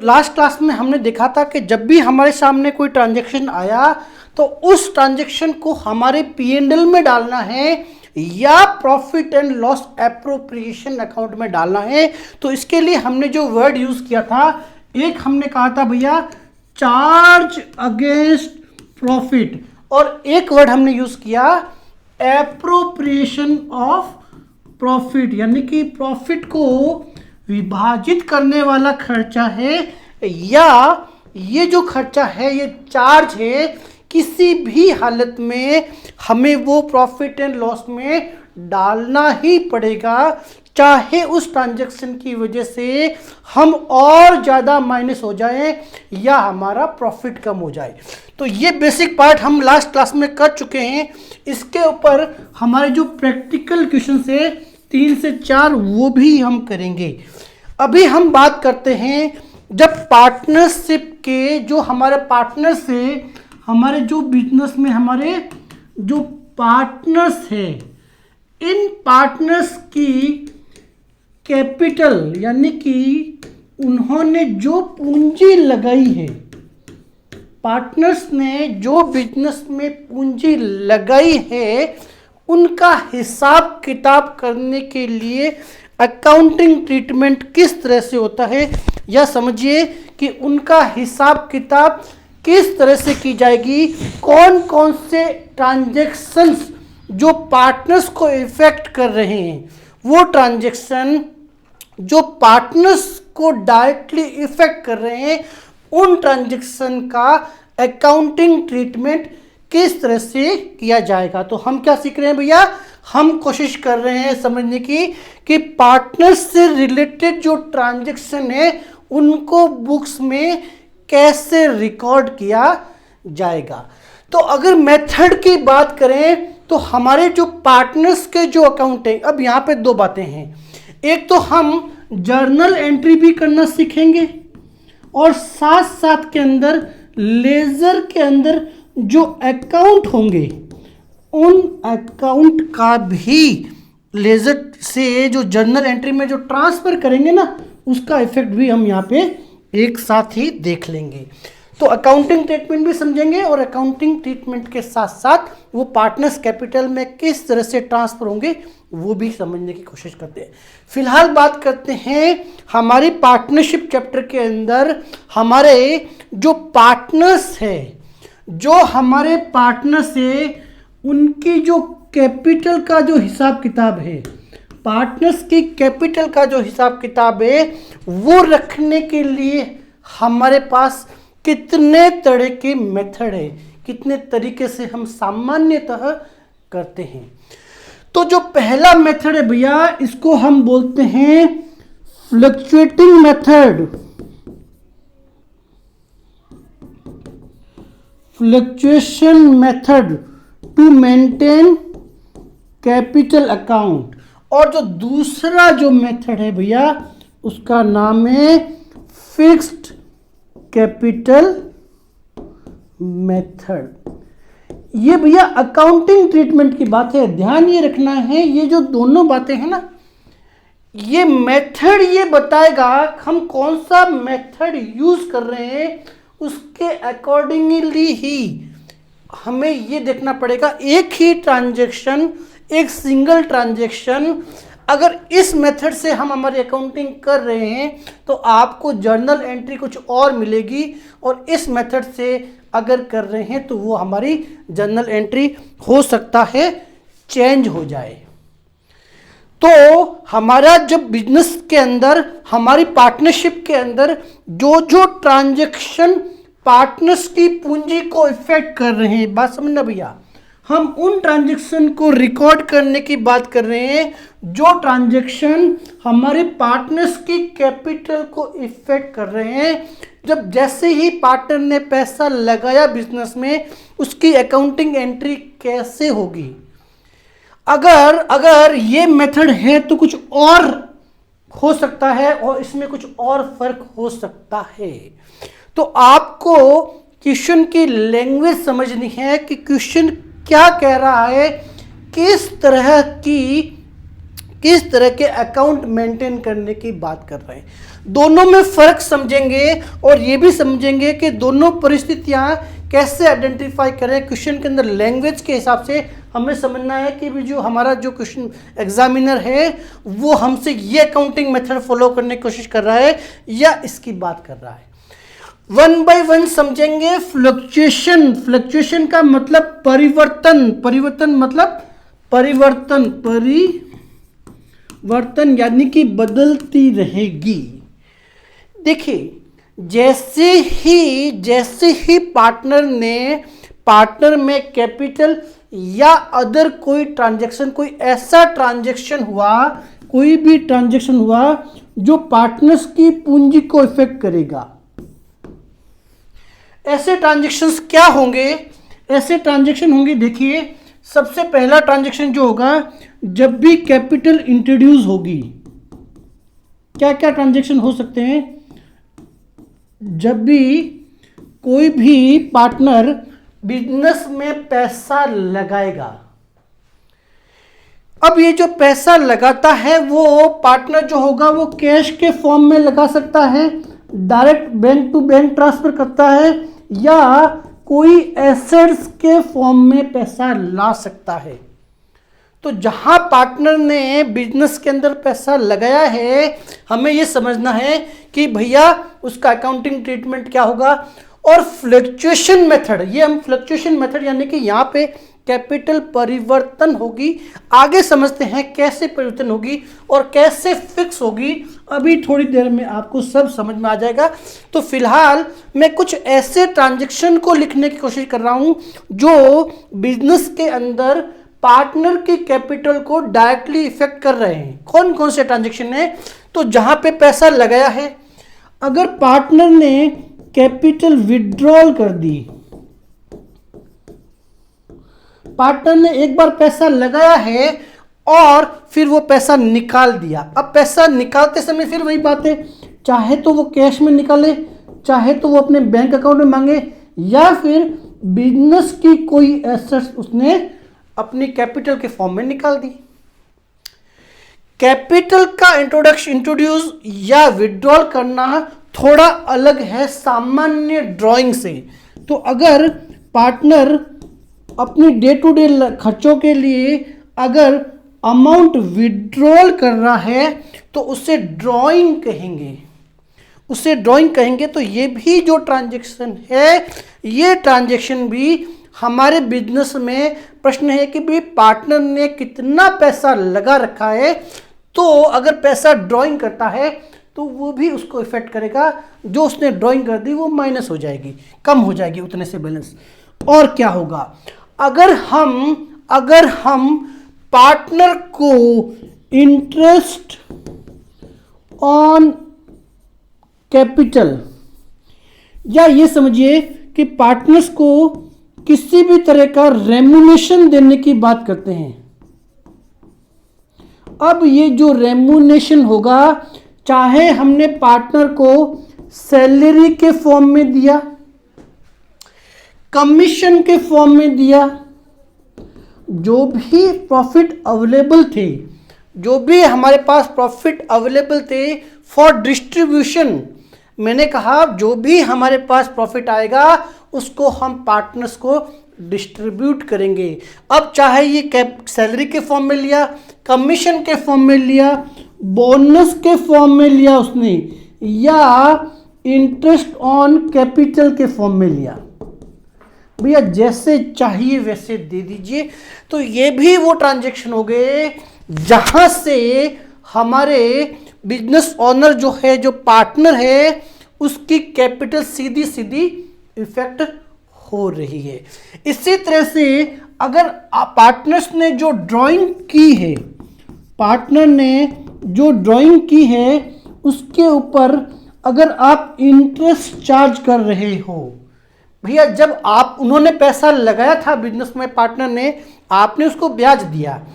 Last class में हमने देखा था कि जब भी हमारे सामने कोई ट्रांजैक्शन आया तो उस ट्रांजैक्शन को हमारे P&L में डालना है या profit and loss appropriation account में डालना है। तो इसके लिए हमने जो वर्ड यूज किया था, एक हमने कहा था भैया चार्ज अगेंस्ट प्रॉफिट, और एक वर्ड हमने यूज किया एप्रोप्रिएशन ऑफ प्रॉफिट, यानी कि प्रॉफिट को विभाजित करने वाला खर्चा है, या ये जो खर्चा है ये चार्ज है, किसी भी हालत में हमें वो प्रॉफिट एंड लॉस में डालना ही पड़ेगा, चाहे उस ट्रांजैक्शन की वजह से हम और ज़्यादा माइनस हो जाए या हमारा प्रॉफिट कम हो जाए। तो ये बेसिक पार्ट हम लास्ट क्लास में कर चुके हैं। इसके ऊपर हमारे जो प्रैक्टिकल क्वेश्चन है 3 से 4 वो भी हम करेंगे। अभी हम बात करते हैं जब पार्टनरशिप के जो हमारे पार्टनर्स है, हमारे जो बिजनेस में हमारे जो पार्टनर्स है, इन पार्टनर्स की कैपिटल यानी कि उन्होंने जो पूंजी लगाई है, पार्टनर्स ने जो बिजनेस में पूंजी लगाई है, उनका हिसाब किताब करने के लिए अकाउंटिंग ट्रीटमेंट किस तरह से होता है, या समझिए कि उनका हिसाब किताब किस तरह से की जाएगी, कौन कौन से ट्रांजैक्शंस जो पार्टनर्स को इफेक्ट कर रहे हैं, वो ट्रांजैक्शन जो पार्टनर्स को डायरेक्टली इफेक्ट कर रहे हैं, उन ट्रांजैक्शन का अकाउंटिंग ट्रीटमेंट किस तरह से किया जाएगा। तो हम क्या सीख रहे हैं भैया, हम कोशिश कर रहे हैं समझने की कि पार्टनर्स से रिलेटेड जो ट्रांजैक्शन है उनको बुक्स में कैसे रिकॉर्ड किया जाएगा। तो अगर मेथड की बात करें तो हमारे जो पार्टनर्स के जो अकाउंट है, अब यहाँ पे 2 बातें हैं। एक तो हम जर्नल एंट्री भी करना सीखेंगे और साथ साथ के अंदर लेजर के अंदर जो अकाउंट होंगे उन अकाउंट का भी लेजर से जो जर्नल एंट्री में जो ट्रांसफर करेंगे ना, उसका इफेक्ट भी हम यहाँ पे एक साथ ही देख लेंगे। तो अकाउंटिंग ट्रीटमेंट भी समझेंगे और अकाउंटिंग ट्रीटमेंट के साथ साथ वो पार्टनर्स कैपिटल में किस तरह से ट्रांसफर होंगे वो भी समझने की कोशिश करते हैं। फिलहाल बात करते हैं हमारी पार्टनरशिप चैप्टर के अंदर हमारे जो पार्टनर्स है, जो हमारे पार्टनर्स है उनकी जो कैपिटल का जो हिसाब किताब है, पार्टनर्स की कैपिटल का जो हिसाब किताब है वो रखने के लिए हमारे पास कितने तरह के मेथड है, कितने तरीके से हम सामान्यतः करते हैं। तो जो पहला मेथड है भैया, इसको हम बोलते हैं fluctuating method. Fluctuation method to maintain capital account. और जो दूसरा जो मेथड है भैया उसका नाम है फिक्स्ड कैपिटल मेथड। ये भैया अकाउंटिंग ट्रीटमेंट की बात है, ध्यान ये रखना है। ये जो दोनों बातें हैं ना, ये मेथड ये बताएगा हम कौन सा मेथड यूज कर रहे हैं, उसके अकॉर्डिंगली ही हमें ये देखना पड़ेगा। एक ही ट्रांजैक्शन, एक सिंगल ट्रांजैक्शन, अगर इस मेथड से हम हमारी अकाउंटिंग कर रहे हैं तो आपको जर्नल एंट्री कुछ और मिलेगी, और इस मेथड से अगर कर रहे हैं तो वो हमारी जर्नल एंट्री हो सकता है चेंज हो जाए। तो हमारा जब बिजनेस के अंदर, हमारी पार्टनरशिप के अंदर जो जो ट्रांजैक्शन पार्टनर्स की पूंजी को इफेक्ट कर रहे हैं, बात समझना भैया, हम उन ट्रांजैक्शन को रिकॉर्ड करने की बात कर रहे हैं जो ट्रांजैक्शन हमारे पार्टनर्स की कैपिटल को इफेक्ट कर रहे हैं। जब जैसे ही पार्टनर ने पैसा लगाया बिजनेस में, उसकी अकाउंटिंग एंट्री कैसे होगी। अगर ये मेथड है तो कुछ और हो सकता है और इसमें कुछ और फर्क हो सकता है। तो आपको क्वेश्चन की लैंग्वेज समझनी है कि क्वेश्चन क्या कह रहा है, किस तरह के अकाउंट मेंटेन करने की बात कर रहे हैं। दोनों में फर्क समझेंगे और ये भी समझेंगे कि दोनों परिस्थितियां कैसे आइडेंटिफाई करें। क्वेश्चन के अंदर लैंग्वेज के हिसाब से हमें समझना है कि भी जो हमारा जो क्वेश्चन एग्जामिनर है वो हमसे ये अकाउंटिंग मेथड फॉलो करने की कोशिश कर रहा है या इसकी बात कर रहा है। वन बाय वन समझेंगे। फ्लक्चुएशन, फ्लक्चुएशन का मतलब परिवर्तन, परिवर्तन मतलब परिवर्तन यानी कि बदलती रहेगी। देखिए जैसे ही पार्टनर में कैपिटल या अदर कोई ट्रांजैक्शन, कोई ऐसा ट्रांजैक्शन हुआ, कोई भी ट्रांजैक्शन हुआ जो पार्टनर्स की पूंजी को इफेक्ट करेगा। ऐसे ट्रांजैक्शंस क्या होंगे? ऐसे ट्रांजैक्शन होंगे, देखिए सबसे पहला ट्रांजैक्शन जो होगा जब भी कैपिटल इंट्रोड्यूस होगी। क्या क्या ट्रांजैक्शन हो सकते हैं? जब भी कोई भी पार्टनर बिजनेस में पैसा लगाएगा। अब ये जो पैसा लगाता है वो पार्टनर जो होगा वो कैश के फॉर्म में लगा सकता है, direct bank to bank transfer करता है, या कोई एसेट्स के फॉर्म में पैसा ला सकता है। तो जहां पार्टनर ने बिजनेस के अंदर पैसा लगाया है, हमें यह समझना है कि भैया उसका अकाउंटिंग ट्रीटमेंट क्या होगा। और फ्लक्चुएशन मेथड, ये हम फ्लक्चुएशन मेथड यानी कि यहां पे कैपिटल परिवर्तन होगी। आगे समझते हैं कैसे परिवर्तन होगी और कैसे फिक्स होगी, अभी थोड़ी देर में आपको सब समझ में आ जाएगा। तो फिलहाल मैं कुछ ऐसे ट्रांजैक्शन को लिखने की कोशिश कर रहा हूं जो बिजनेस के अंदर पार्टनर की कैपिटल को डायरेक्टली इफेक्ट कर रहे हैं। कौन कौन से ट्रांजैक्शन है? तो जहां पे पैसा लगाया है, अगर पार्टनर ने कैपिटल विड्रॉल कर दी, पार्टनर ने एक बार पैसा लगाया है और फिर वो पैसा निकाल दिया। अब पैसा निकालते समय फिर वही बात है, चाहे तो वो कैश में निकाले, चाहे तो वो अपने बैंक अकाउंट में मांगे, या फिर बिजनेस की कोई एसेट्स उसने अपनी कैपिटल के फॉर्म में निकाल दी। कैपिटल का इंट्रोड्यूस या विड्रॉल करना थोड़ा अलग है सामान्य ड्राइंग से। तो अगर पार्टनर अपनी डे टू डे खर्चों के लिए अगर अमाउंट विड्रॉल कर रहा है तो उसे ड्राइंग कहेंगे, उसे ड्राइंग कहेंगे। तो ये भी जो ट्रांजैक्शन है, ये ट्रांजैक्शन भी हमारे बिजनेस में प्रश्न है कि भाई पार्टनर ने कितना पैसा लगा रखा है। तो अगर पैसा ड्राइंग करता है तो वो भी उसको इफेक्ट करेगा, जो उसने ड्राइंग कर दी वो माइनस हो जाएगी, कम हो जाएगी उतने से बैलेंस। और क्या होगा? अगर हम पार्टनर को इंटरेस्ट ऑन कैपिटल, या ये समझिए कि पार्टनर्स को किसी भी तरह का रेम्यूनेशन देने की बात करते हैं। अब ये जो रेम्यूनेशन होगा, चाहे हमने पार्टनर को सैलरी के फॉर्म में दिया, कमीशन के फॉर्म में दिया, जो भी प्रॉफिट अवेलेबल थे, जो भी हमारे पास प्रॉफिट अवेलेबल थे फॉर डिस्ट्रीब्यूशन, मैंने कहा जो भी हमारे पास प्रॉफिट आएगा उसको हम पार्टनर्स को डिस्ट्रीब्यूट करेंगे। अब चाहे ये सैलरी के फॉर्म में लिया, कमीशन के फॉर्म में लिया, बोनस के फॉर्म में लिया उसने, या इंटरेस्ट ऑन कैपिटल के फॉर्म में लिया, भैया जैसे चाहिए वैसे दे दीजिए। तो ये भी वो ट्रांजैक्शन हो गए जहां से हमारे बिजनेस ओनर जो है, जो पार्टनर है, उसकी कैपिटल सीधी सीधी इफेक्ट हो रही है। इसी तरह से अगर पार्टनर्स ने जो ड्राइंग की है, पार्टनर ने जो ड्राइंग की है उसके ऊपर अगर आप इंटरेस्ट चार्ज कर रहे हो, भैया जब उन्होंने पैसा लगाया था बिजनेस में, पार्टनर ने, आपने उसको ब्याज दिया,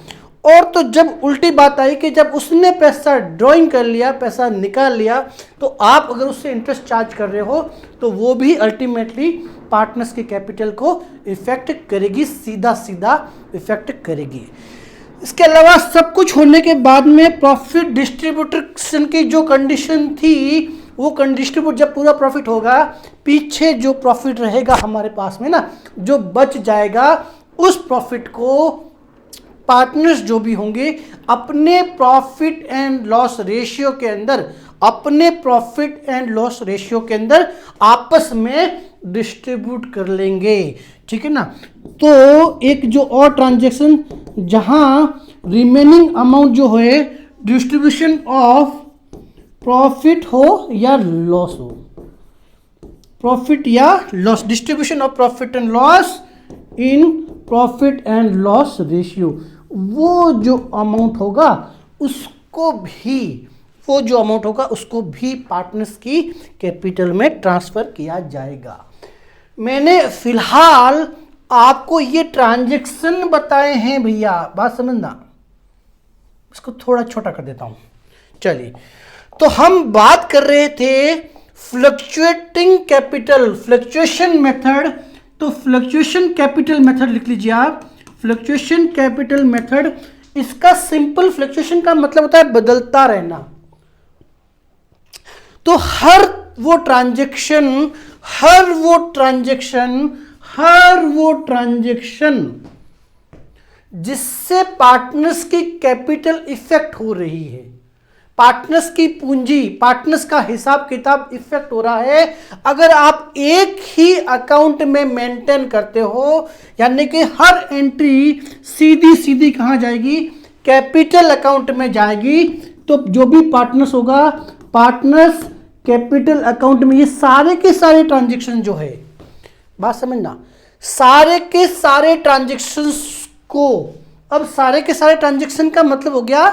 और तो जब उल्टी बात आई कि जब उसने पैसा ड्राइंग कर लिया, पैसा निकाल लिया, तो आप अगर उससे इंटरेस्ट चार्ज कर रहे हो तो वो भी अल्टीमेटली पार्टनर्स के कैपिटल को इफेक्ट करेगी, सीधा सीधा इफेक्ट करेगी। इसके अलावा सब कुछ होने के बाद में प्रॉफिट डिस्ट्रीब्यूशन की जो कंडीशन थी, वो डिस्ट्रीब्यूट जब पूरा प्रॉफिट होगा, पीछे जो प्रॉफिट रहेगा हमारे पास में ना, जो बच जाएगा, उस प्रॉफिट को पार्टनर्स जो भी होंगे अपने प्रॉफिट एंड लॉस रेशियो के अंदर, अपने प्रॉफिट एंड लॉस रेशियो के अंदर आपस में डिस्ट्रीब्यूट कर लेंगे। ठीक है ना। तो एक जो और ट्रांजैक्शन जहां रिमेनिंग अमाउंट जो है डिस्ट्रीब्यूशन ऑफ प्रॉफिट हो या लॉस हो, प्रॉफिट या loss, distribution of profit and loss in profit and loss ratio, वो जो अमाउंट होगा उसको भी, वो जो अमाउंट होगा उसको भी पार्टनर्स की कैपिटल में ट्रांसफर किया जाएगा। मैंने फिलहाल आपको ये ट्रांजैक्शन बताए हैं भैया, बात समझना। इसको थोड़ा छोटा कर देता हूं। चलिए, तो हम बात कर रहे थे फ्लक्चुएटिंग कैपिटल, फ्लक्चुएशन मेथड। तो फ्लक्चुएशन कैपिटल मेथड लिख लीजिए आप, फ्लक्चुएशन कैपिटल मेथड। इसका सिंपल फ्लक्चुएशन का मतलब होता है बदलता रहना। तो हर वो ट्रांजैक्शन जिससे पार्टनर्स की कैपिटल इफेक्ट हो रही है, पार्टनर्स की पूंजी, पार्टनर्स का हिसाब किताब इफेक्ट हो रहा है, अगर आप एक ही अकाउंट में मेंटेन करते हो, यानी कि हर एंट्री सीधी सीधी कहां जाएगी, कैपिटल अकाउंट में जाएगी, तो जो भी पार्टनर्स होगा, पार्टनर्स कैपिटल अकाउंट में ये सारे के सारे ट्रांजैक्शन जो है, बात समझना, सारे के सारे ट्रांजैक्शंस को, अब सारे के सारे ट्रांजैक्शन का मतलब हो गया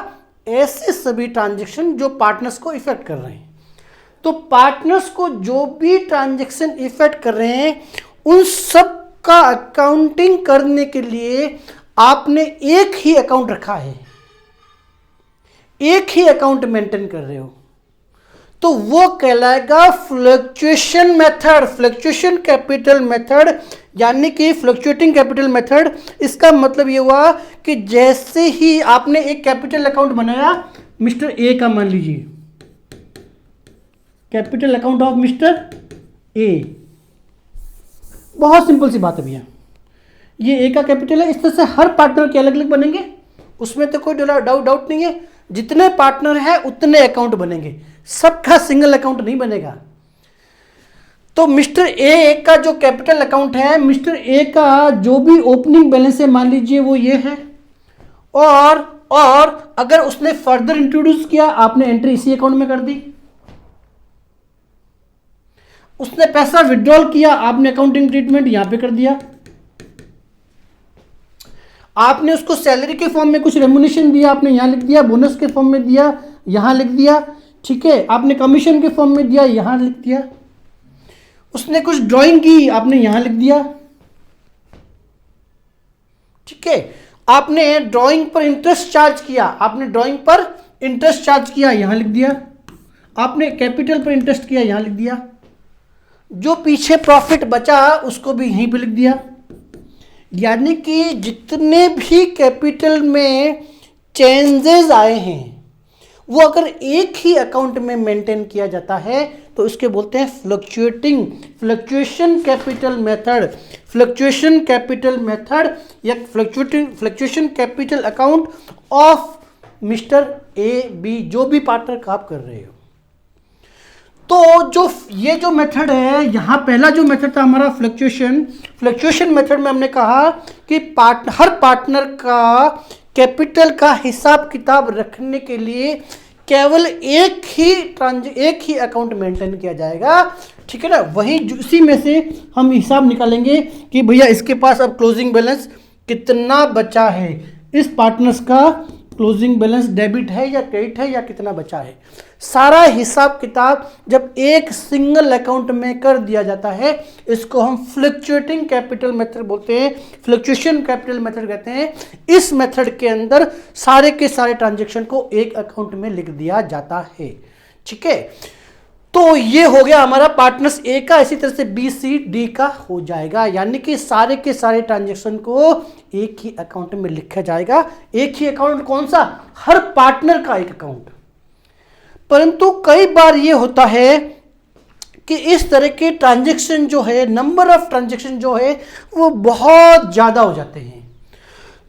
ऐसे सभी ट्रांजैक्शन जो पार्टनर्स को इफेक्ट कर रहे हैं। तो पार्टनर्स को जो भी ट्रांजैक्शन इफेक्ट कर रहे हैं, उन सब का अकाउंटिंग करने के लिए आपने एक ही अकाउंट रखा है, एक ही अकाउंट मेंटेन कर रहे हो, तो वो कहलाएगा fluctuation method, fluctuation capital method, यानी कि फ्लक्चुएटिंग कैपिटल मेथड। इसका मतलब ये हुआ कि जैसे ही आपने एक कैपिटल अकाउंट बनाया मिस्टर ए का, मान लीजिए कैपिटल अकाउंट ऑफ मिस्टर ए, बहुत सिंपल सी बात है भैया, ये ए का कैपिटल है। इस तरह से हर पार्टनर के अलग अलग बनेंगे, उसमें तो कोई डाउट नहीं है। जितने पार्टनर है उतने अकाउंट बनेंगे, सबका सिंगल अकाउंट नहीं बनेगा। तो मिस्टर ए का जो कैपिटल अकाउंट है, मिस्टर ए का जो भी ओपनिंग बैलेंस है मान लीजिए वो ये है, और अगर उसने फर्दर इंट्रोड्यूस किया, आपने एंट्री इसी अकाउंट में कर दी। उसने पैसा विड्रॉल किया, आपने अकाउंटिंग ट्रीटमेंट यहां पे कर दिया। आपने उसको सैलरी के फॉर्म में कुछ रेम्युनेशन दिया, आपने यहां लिख दिया। बोनस के फॉर्म में दिया, यहां लिख दिया। ठीक है, आपने कमीशन के फॉर्म में दिया, यहां लिख दिया। उसने कुछ ड्राइंग की, आपने यहां लिख दिया। ठीक है, आपने ड्राइंग पर इंटरेस्ट चार्ज किया, आपने ड्राइंग पर इंटरेस्ट चार्ज किया, यहां लिख दिया। आपने कैपिटल पर इंटरेस्ट किया, यहां लिख दिया। जो पीछे प्रॉफिट बचा उसको भी यहीं पे लिख दिया। यानी कि जितने भी कैपिटल में चेंजेस आए हैं वो अगर एक ही अकाउंट में मेंटेन किया जाता है तो इसके बोलते हैं fluctuation capital method, fluctuation capital method या fluctuation capital account of mister A B, जो भी पार्टनर का आप कर रहे हो। तो ये जो मेथड है, यहां पहला जो मेथड था हमारा फ्लक्चुएशन मेथड में हमने कहा कि हर पार्टनर का कैपिटल का हिसाब किताब रखने के लिए केवल एक ही अकाउंट मेंटेन किया जाएगा। ठीक है ना, वहीं उसी में से हम हिसाब निकालेंगे कि भैया इसके पास अब क्लोजिंग बैलेंस कितना बचा है, इस पार्टनर्स का क्लोजिंग बैलेंस डेबिट है या क्रेडिट है या कितना बचा है। सारा हिसाब किताब जब एक सिंगल अकाउंट में कर दिया जाता है, इसको हम फ्लक्चुएटिंग कैपिटल मेथड बोलते हैं, फ्लक्चुएशन कैपिटल मेथड कहते हैं। इस मेथड के अंदर सारे के सारे ट्रांजैक्शन को एक अकाउंट में लिख दिया जाता है। ठीक है, तो ये हो गया हमारा पार्टनर्स ए का, इसी तरह से बी सी डी का हो जाएगा, यानी कि सारे के सारे ट्रांजैक्शन को एक ही अकाउंट में लिखा जाएगा। एक ही अकाउंट कौन सा? हर पार्टनर का एक अकाउंट। परंतु कई बार ये होता है कि इस तरह के ट्रांजैक्शन जो है, नंबर ऑफ ट्रांजैक्शन जो है वो बहुत ज़्यादा हो जाते हैं।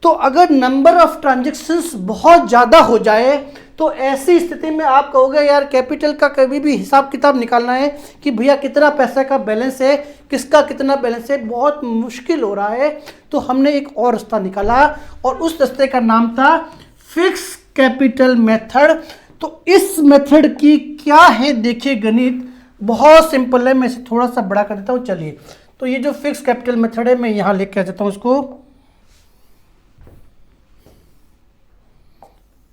तो अगर नंबर ऑफ ट्रांजैक्शंस बहुत ज़्यादा हो जाए तो ऐसी स्थिति में आप कहोगे यार कैपिटल का कभी भी हिसाब किताब निकालना है कि भैया कितना पैसा का बैलेंस है, किसका कितना बैलेंस है, बहुत मुश्किल हो रहा है। तो हमने एक और रास्ता निकाला और उस रास्ते का नाम था फिक्स कैपिटल मेथड। तो इस मेथड की क्या है देखिए, गणित बहुत सिंपल है। मैं इसे थोड़ा सा बड़ा कर देता हूँ। चलिए, तो ये जो फिक्स कैपिटल मेथड है मैं यहाँ लेके आ जाता हूँ इसको।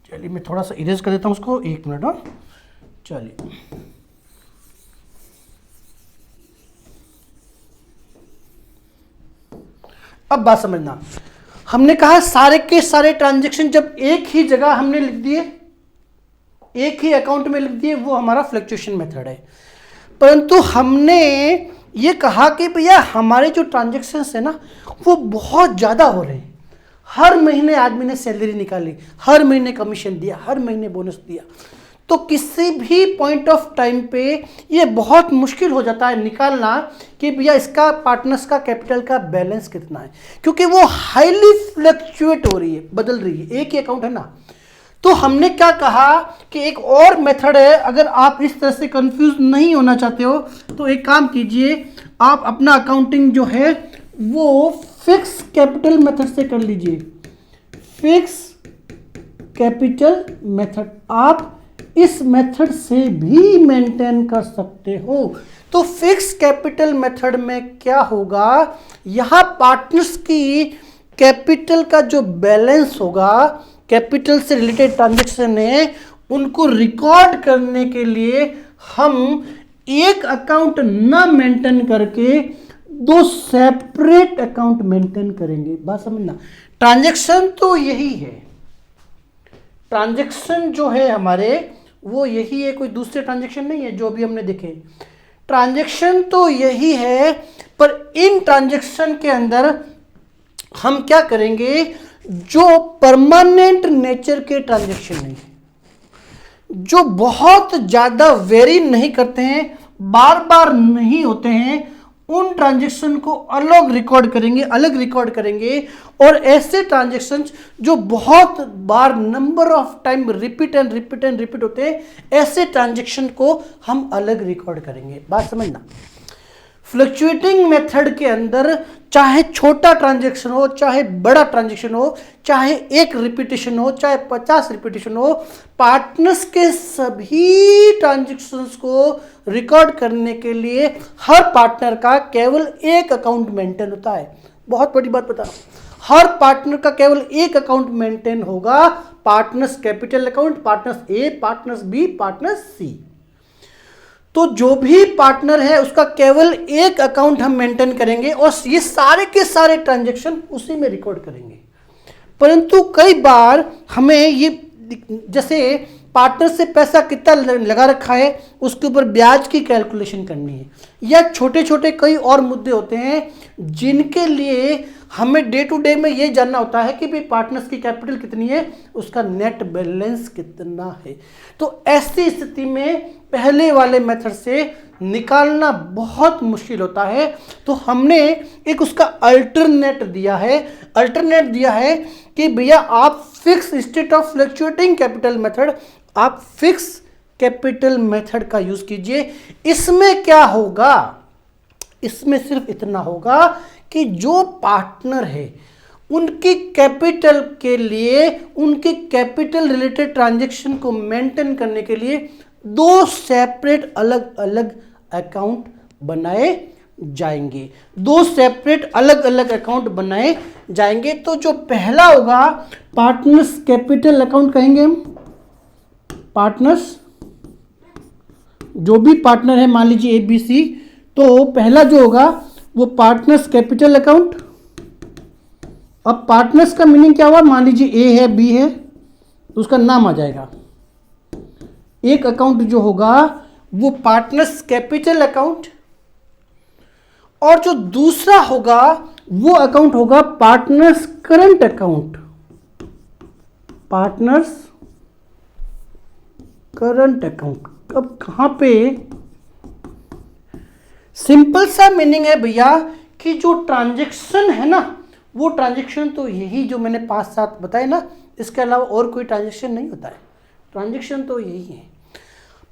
चलिए मैं थोड़ा सा इरेज कर देता हूँ उसको, 1 मिनट। हाँ चलिए, अब बात समझना। हमने कहा सारे के सारे ट्रांजैक्शन जब एक ही जगह हमने लिख दिए, एक ही अकाउंट में लिख दिए, वो हमारा फ्लक्चुएशन मेथड है। परंतु हमने ये कहा कि भैया हमारे जो ट्रांजैक्शंस है ना वो बहुत ज़्यादा हो रहे हैं। हर महीने आदमी ने सैलरी निकाली, हर महीने कमीशन दिया, हर महीने बोनस दिया, तो किसी भी पॉइंट ऑफ टाइम पे ये बहुत मुश्किल हो जाता है निकालना कि भैया इसका पार्टनर्स का कैपिटल का बैलेंस कितना है, क्योंकि वो हाईली फ्लक्चुएट हो रही है, बदल रही है, एक ही अकाउंट है ना। तो हमने क्या कहा कि एक और मेथड है। अगर आप इस तरह से कंफ्यूज नहीं होना चाहते हो तो एक काम कीजिए, आप अपना अकाउंटिंग जो है वो फिक्स कैपिटल मेथड से कर लीजिए। फिक्स कैपिटल मेथड आप इस मेथड से भी मेंटेन कर सकते हो। तो फिक्स कैपिटल मेथड में क्या होगा, यहां पार्टनर्स की कैपिटल का जो बैलेंस होगा, कैपिटल से रिलेटेड ट्रांजैक्शन है, उनको रिकॉर्ड करने के लिए हम एक अकाउंट ना मेंटेन करके 2 सेपरेट अकाउंट मेंटेन करेंगे। बात समझना, ट्रांजैक्शन तो यही है, ट्रांजैक्शन जो है हमारे वो यही है, कोई दूसरे ट्रांजैक्शन नहीं है जो भी हमने देखे। ट्रांजैक्शन तो यही है, पर इन ट्रांजैक्शन के अंदर हम क्या करेंगे, जो परमानेंट नेचर के ट्रांजैक्शन नहीं, जो बहुत ज्यादा वेरी नहीं करते हैं, बार बार नहीं होते हैं, उन ट्रांजैक्शन को अलग रिकॉर्ड करेंगे। और ऐसे ट्रांजैक्शन जो बहुत बार नंबर ऑफ टाइम रिपीट होते हैं, ऐसे ट्रांजैक्शन को हम अलग रिकॉर्ड करेंगे। बात समझना, फ्लक्चुएटिंग मेथड के अंदर चाहे छोटा ट्रांजैक्शन हो, चाहे बड़ा ट्रांजैक्शन हो, चाहे 1 रिपीटेशन हो, चाहे 50 रिपीटेशन हो, पार्टनर्स के सभी ट्रांजैक्शंस को रिकॉर्ड करने के लिए हर पार्टनर का केवल एक अकाउंट मेंटेन होता है। बहुत बड़ी बात बता रहा हूं, हर पार्टनर का केवल एक अकाउंट मेंटेन होगा, partners capital account, partners A, partners B, partners C. तो जो भी पार्टनर है उसका केवल एक अकाउंट हम मेंटेन करेंगे और ये सारे के सारे ट्रांजैक्शन उसी में रिकॉर्ड करेंगे। परंतु कई बार हमें ये, जैसे पार्टनर से पैसा कितना लगा रखा है उसके ऊपर ब्याज की कैलकुलेशन करनी है, या छोटे छोटे कई और मुद्दे होते हैं जिनके लिए हमें डे टू डे में ये जानना होता है कि भाई पार्टनर्स की कैपिटल कितनी है, उसका नेट बैलेंस कितना है। तो ऐसी स्थिति में पहले वाले मेथड से निकालना बहुत मुश्किल होता है। तो हमने एक उसका अल्टरनेट दिया है कि भैया आप fix state of fluctuating capital method, आप फिक्स कैपिटल मेथड का यूज कीजिए। इसमें क्या होगा, इसमें सिर्फ इतना होगा कि जो पार्टनर है उनकी कैपिटल के लिए, उनके कैपिटल रिलेटेड ट्रांजैक्शन को मेंटेन करने के लिए 2 सेपरेट अलग अलग अकाउंट बनाए जाएंगे, 2 सेपरेट अलग अलग अकाउंट बनाए जाएंगे। तो जो पहला होगा पार्टनर्स कैपिटल अकाउंट कहेंगे हम, पार्टनर्स जो भी पार्टनर है मान लीजिए ए बी सी, तो पहला जो होगा वो पार्टनर्स कैपिटल अकाउंट। अब पार्टनर्स का मीनिंग क्या हुआ, मान लीजिए ए है बी है तो उसका नाम आ जाएगा। एक अकाउंट जो होगा वो पार्टनर्स कैपिटल अकाउंट, और जो दूसरा होगा वो अकाउंट होगा partners current account, partners current account. अब कहां पे सिंपल सा मीनिंग है भैया कि जो ट्रांजैक्शन है ना, वो ट्रांजैक्शन तो यही जो मैंने 5-7 बताए ना, इसके अलावा और कोई ट्रांजैक्शन नहीं होता है, ट्रांजैक्शन तो यही है।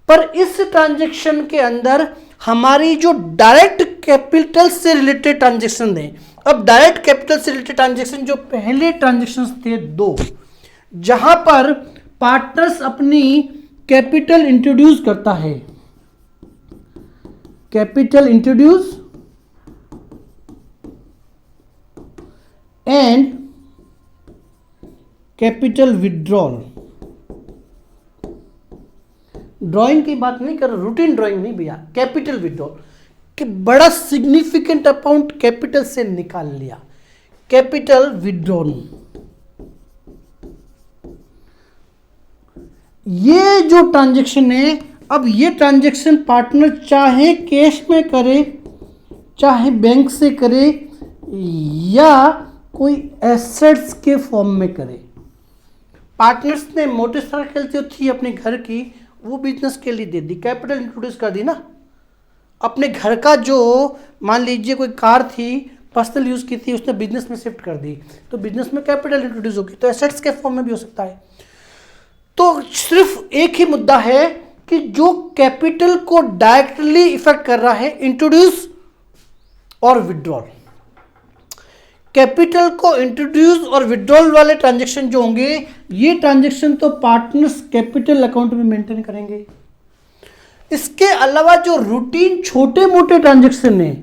पर इस ट्रांजैक्शन के अंदर हमारी जो डायरेक्ट कैपिटल से रिलेटेड ट्रांजैक्शन है, अब डायरेक्ट कैपिटल से रिलेटेड ट्रांजैक्शन जो पहले ट्रांजैक्शन थे 2, जहां पर पार्टनर्स अपनी कैपिटल इंट्रोड्यूस करता है, capital introduce and capital withdrawal. Drawing की बात नहीं कर रहा, रूटीन ड्राइंग नहीं भैया, कैपिटल विड्रॉल कि बड़ा सिग्निफिकेंट अमाउंट कैपिटल से निकाल लिया, कैपिटल विड्रॉल। ये जो ट्रांजैक्शन है, अब ये ट्रांजैक्शन पार्टनर चाहे कैश में करे, चाहे बैंक से करे, या कोई एसेट्स के फॉर्म में करे। पार्टनर्स ने मोटरसाइकिल जो थी अपने घर की, वो बिजनेस के लिए दे दी, कैपिटल इंट्रोड्यूस कर दी ना। अपने घर का जो मान लीजिए कोई कार थी, पर्सनल यूज की थी, उसने बिजनेस में शिफ्ट कर दी, तो बिजनेस में कैपिटल इंट्रोड्यूस होगी, तो एसेट्स के फॉर्म में भी हो सकता है। तो सिर्फ एक ही मुद्दा है कि जो कैपिटल को डायरेक्टली इफेक्ट कर रहा है, इंट्रोड्यूस और विड्रॉल। कैपिटल को इंट्रोड्यूस और विड्रॉल वाले ट्रांजैक्शन जो होंगे, ये ट्रांजैक्शन तो पार्टनर्स कैपिटल अकाउंट में मेंटेन करेंगे। इसके अलावा जो रूटीन छोटे मोटे ट्रांजैक्शन है,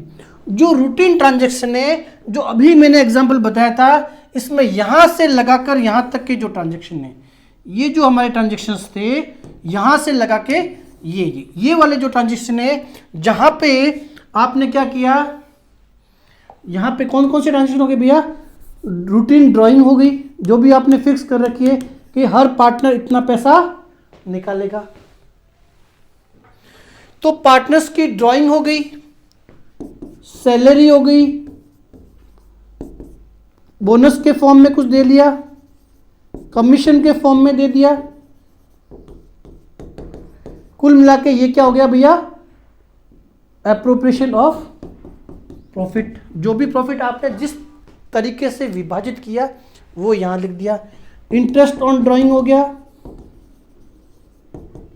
जो रूटीन ट्रांजैक्शन है, जो अभी मैंने एग्जांपल बताया था, इसमें यहां से लगाकर यहां तक के जो ट्रांजैक्शन है, ये जो हमारे ट्रांजैक्शंस थे, यहां से लगा के ये वाले जो ट्रांजैक्शन है, जहां पे आपने क्या किया, यहां पे कौन कौन से ट्रांजैक्शन हो गए भैया, रूटीन ड्राइंग हो गई, जो भी आपने फिक्स कर रखी है कि हर पार्टनर इतना पैसा निकालेगा। तो पार्टनर्स की ड्राइंग हो गई, सैलरी हो गई, बोनस के फॉर्म में कुछ दे लिया, कमीशन के फॉर्म में दे दिया, कुल मिला के ये क्या हो गया भैया, एप्रोप्रिएशन ऑफ प्रॉफिट। जो भी प्रॉफिट आपने जिस तरीके से विभाजित किया वो यहां लिख दिया। इंटरेस्ट ऑन ड्राइंग हो गया,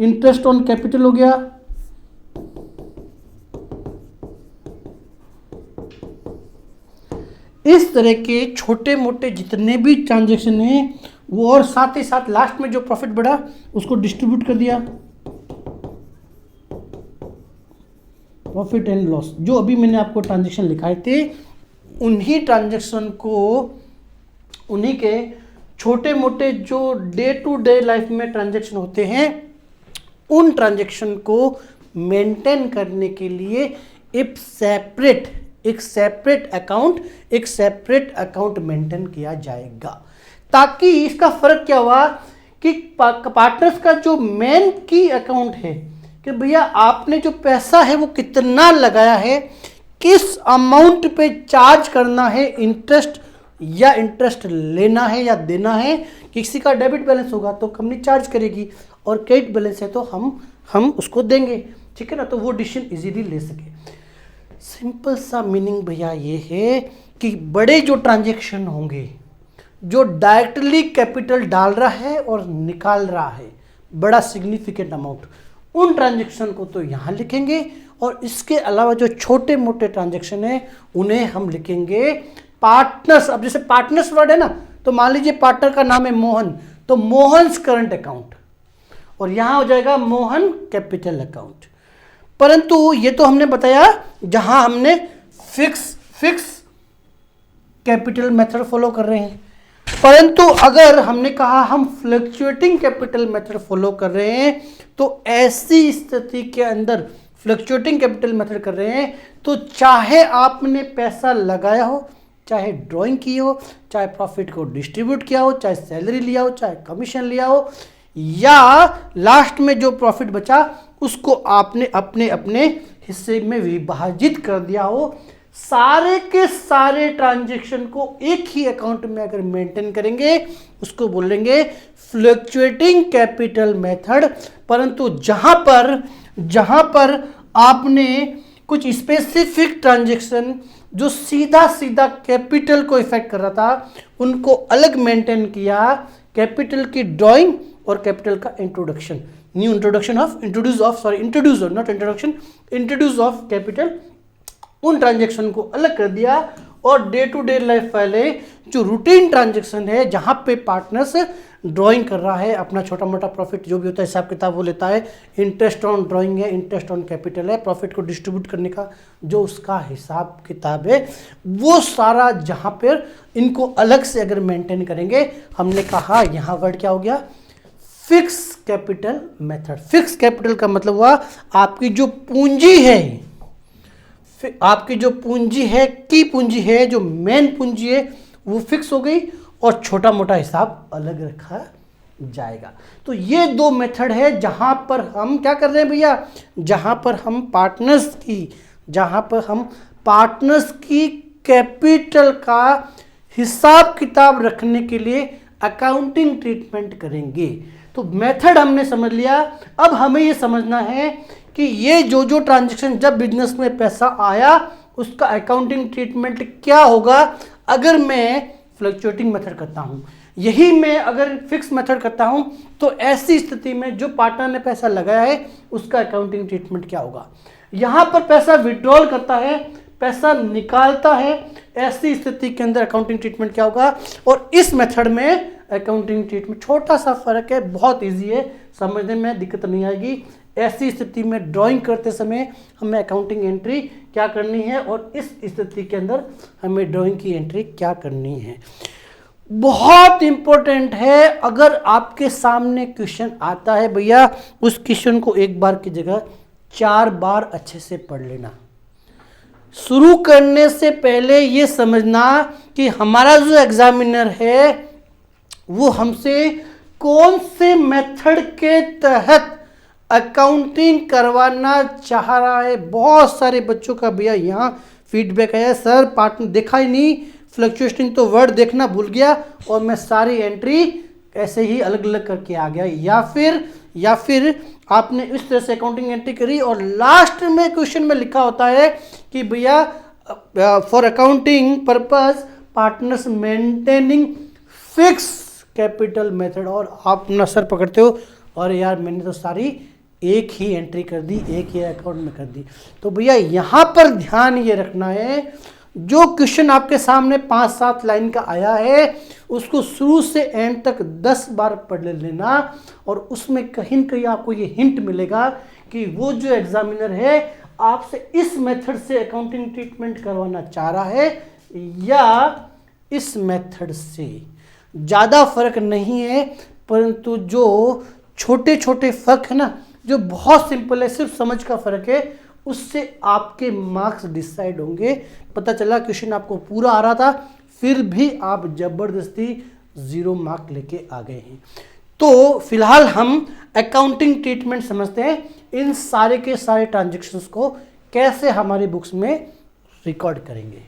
इंटरेस्ट ऑन कैपिटल हो गया, इस तरह के छोटे मोटे जितने भी ट्रांजैक्शन हैं वो, और साथ ही साथ लास्ट में जो प्रॉफिट बढ़ा उसको डिस्ट्रीब्यूट कर दिया, प्रॉफिट एंड लॉस। जो अभी मैंने आपको ट्रांजैक्शन लिखाए थे, उन्हीं ट्रांजैक्शन को, उन्हीं के छोटे मोटे जो डे टू डे लाइफ में ट्रांजैक्शन होते हैं, उन ट्रांजैक्शन को मेंटेन करने के लिए एक सेपरेट अकाउंट मेंटेन किया जाएगा। ताकि इसका फर्क क्या हुआ कि पार्टनर्स का जो मेन की अकाउंट है कि भैया आपने जो पैसा है वो कितना लगाया है, किस अमाउंट पे चार्ज करना है, इंटरेस्ट या इंटरेस्ट लेना है या देना है। किसी का डेबिट बैलेंस होगा तो कंपनी चार्ज करेगी, और क्रेडिट बैलेंस है तो हम उसको देंगे, ठीक है ना, तो वो डिसीजन इजीली ले सके। सिंपल सा मीनिंग भैया ये है कि बड़े जो ट्रांजैक्शन होंगे, जो डायरेक्टली कैपिटल डाल रहा है और निकाल रहा है बड़ा सिग्निफिकेंट अमाउंट, उन ट्रांजैक्शन को तो यहाँ लिखेंगे, और इसके अलावा जो छोटे मोटे ट्रांजैक्शन है उन्हें हम लिखेंगे पार्टनर्स। अब जैसे पार्टनर्स वर्ड है ना, तो मान लीजिए पार्टनर का नाम है मोहन, तो मोहन्स करंट अकाउंट, और यहां हो जाएगा मोहन कैपिटल अकाउंट। परंतु ये तो हमने बताया जहां हमने फिक्स कैपिटल मेथड फॉलो कर रहे हैं। परंतु अगर हमने कहा हम फ्लक्चुएटिंग कैपिटल मेथड फॉलो कर रहे हैं, तो ऐसी स्थिति के अंदर फ्लक्चुएटिंग कैपिटल मेथड कर रहे हैं, तो चाहे आपने पैसा लगाया हो, चाहे ड्राइंग की हो, चाहे प्रॉफिट को डिस्ट्रीब्यूट किया हो, चाहे सैलरी लिया हो, चाहे कमीशन लिया हो, या लास्ट में जो प्रॉफिट बचा उसको आपने अपने अपने हिस्से में विभाजित कर दिया हो, सारे के सारे ट्रांजैक्शन को एक ही अकाउंट में अगर मेंटेन करेंगे उसको बोलेंगे फ्लक्चुएटिंग कैपिटल मेथड। परंतु जहां पर आपने कुछ स्पेसिफिक ट्रांजैक्शन जो सीधा सीधा कैपिटल को इफेक्ट कर रहा था उनको अलग मेंटेन किया, कैपिटल की ड्राइंग और कैपिटल का इंट्रोडक्शन, इंट्रोड्यूस ऑफ कैपिटल, उन ट्रांजैक्शन को अलग कर दिया। और डे टू डे लाइफ वाले जो रूटीन ट्रांजैक्शन है जहां पे पार्टनर्स ड्राइंग कर रहा है अपना छोटा मोटा प्रॉफिट जो भी होता है हिसाब किताब वो लेता है, इंटरेस्ट ऑन ड्राइंग है, इंटरेस्ट ऑन कैपिटल है, प्रॉफिट को डिस्ट्रीब्यूट करने का जो उसका हिसाब किताब है, वो सारा जहां पर इनको अलग से अगर मेंटेन करेंगे, हमने कहा यहां वर्ड क्या हो गया, fix capital method. Fix capital का मतलब हुआ आपकी जो पूंजी है, आपकी जो पूंजी है, की पूंजी है, जो मेन पूंजी है वो फिक्स हो गई और छोटा मोटा हिसाब अलग रखा जाएगा। तो ये दो मेथड है जहां पर हम क्या कर रहे हैं भैया, जहां पर हम पार्टनर्स की कैपिटल का हिसाब किताब रखने के लिए अकाउंटिंग ट्रीटमेंट करेंगे। तो मेथड हमने समझ लिया। अब हमें ये समझना है कि ये जो ट्रांजैक्शन जब बिजनेस में पैसा आया उसका अकाउंटिंग ट्रीटमेंट क्या होगा अगर मैं फ्लक्चुएटिंग मेथड करता हूं। यही मैं अगर फिक्स मेथड करता हूं तो ऐसी स्थिति में जो पार्टनर ने पैसा लगाया है उसका अकाउंटिंग ट्रीटमेंट क्या होगा। यहां पर पैसा विड्रॉल करता है, पैसा निकालता है, ऐसी स्थिति के अंदर अकाउंटिंग ट्रीटमेंट क्या होगा। और इस मेथड में अकाउंटिंग ट्रीटमेंट छोटा सा फर्क है, बहुत इजी है, समझने में दिक्कत नहीं आएगी। ऐसी स्थिति में ड्राइंग करते समय हमें अकाउंटिंग एंट्री क्या करनी है और इस स्थिति के अंदर हमें ड्राइंग की एंट्री क्या करनी है, बहुत इंपॉर्टेंट है। अगर आपके सामने क्वेश्चन आता है भैया उस क्वेश्चन को एक बार की जगह 4 बार अच्छे से पढ़ लेना। शुरू करने से पहले ये समझना कि हमारा जो एग्जामिनर है वो हमसे कौन से मेथड के तहत अकाउंटिंग करवाना चाह रहा है। बहुत सारे बच्चों का भैया यहाँ फीडबैक है, सर पार्टनर देखा ही नहीं, फ्लक्चुएटिंग तो वर्ड देखना भूल गया और मैं सारी एंट्री ऐसे ही अलग अलग करके आ गया, या फिर आपने इस तरह से अकाउंटिंग एंट्री करी और लास्ट में क्वेश्चन में लिखा होता है कि भैया for accounting purpose partners maintaining fix capital method, और आप अपना सर पकड़ते हो और यार मैंने तो सारी एक ही एंट्री कर दी, एक ही अकाउंट में कर दी। तो भैया यहाँ पर ध्यान ये रखना है जो क्वेश्चन आपके सामने 5-7 लाइन का आया है उसको शुरू से एंड तक 10 बार पढ़ लेना और उसमें कहीं न कहीं आपको ये हिंट मिलेगा कि वो जो एग्जामिनर है आपसे इस मेथड से अकाउंटिंग ट्रीटमेंट करवाना चाह रहा है या इस मेथड से। ज़्यादा फर्क नहीं है, परंतु जो छोटे छोटे फर्क है ना, जो बहुत सिंपल है, सिर्फ समझ का फर्क है, उससे आपके मार्क्स डिसाइड होंगे। पता चला क्वेश्चन आपको पूरा आ रहा था फिर भी आप जबरदस्ती 0 मार्क लेके आ गए हैं। तो फिलहाल हम अकाउंटिंग ट्रीटमेंट समझते हैं, इन सारे के सारे ट्रांजैक्शंस को कैसे हमारी बुक्स में रिकॉर्ड करेंगे।